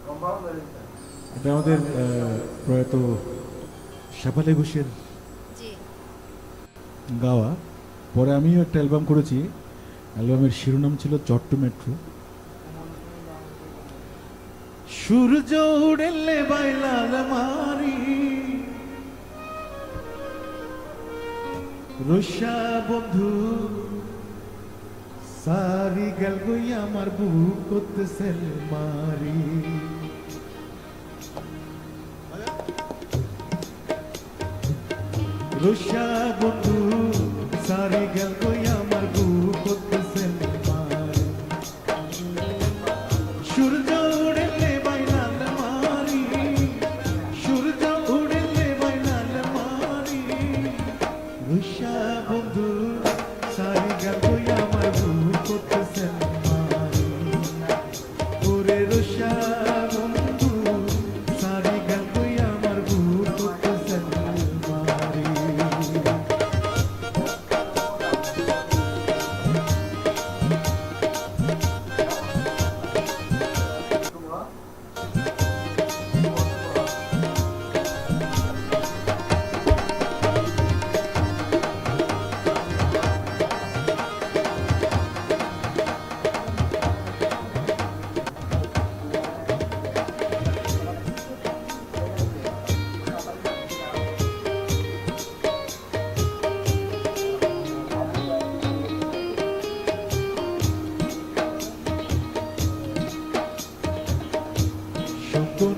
এটা আমাদের প্রয়াত শেফালি ঘোষের গাওয়া। পরে আমিও একটা অ্যালবাম করেছি, অ্যালবামের শিরোনাম ছিল চট্ট মেট্রো। সূর্য উড়েলে বাইলাল মারি রুষা বন্ধু সারি গেল গই আমার বুক করতেছে মারি। রুষা বন্ধু সারি গেল গই আমার বুক করতেছে মারি। সূর্য উড়েলে বাইলাল মারি, সূর্য উড়েলে বাইলাল মারি রুষা বন্ধু সারি গেল গই আমার বুক করতেছে মারি। ওরে রুষা বন্ধু সারি গেল গই আমার বুক করতেছে মারি।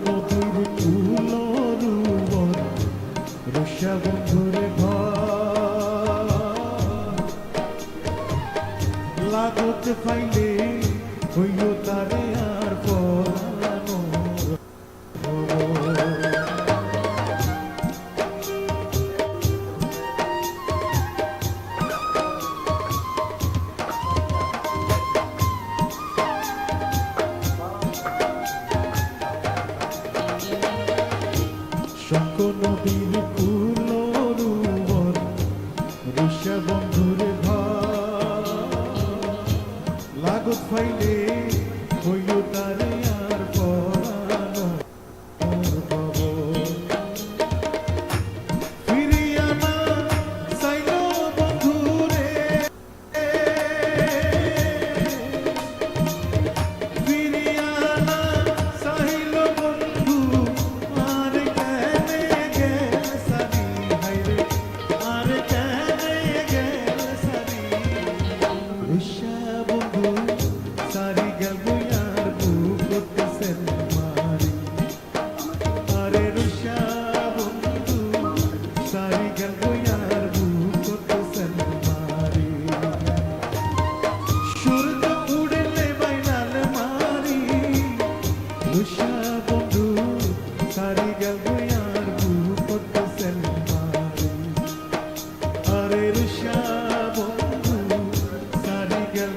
নদীর কুলরুবন রুষা বন্ধুরে ঘর লাগত ফাইলে হইও তারে আর পরানো। শঙ্খ নদীর কুলরুবন রুষা বন্ধুরে ঘর লাগত ফাইলে হইও তারে আর পরানো। ফিরিয়া না চাইল বন্ধুরে, ফিরিয়া না চাইল বন্ধু আর কেনে গেল সারি হাইরে, আর কেনে গেল সারি রুষা বন্ধু সারি গেল গই আর বুক করতেছে মারি। আরে রুষা বন্ধু সারি গেল গই আর বুক করতেছে মারি। সূর্য উড়েলে বাইলাল মারি রুষা বন্ধু সারি গেল গই আর বুক করতেছে মারি। আরে রুষা বন্ধু সারি গেল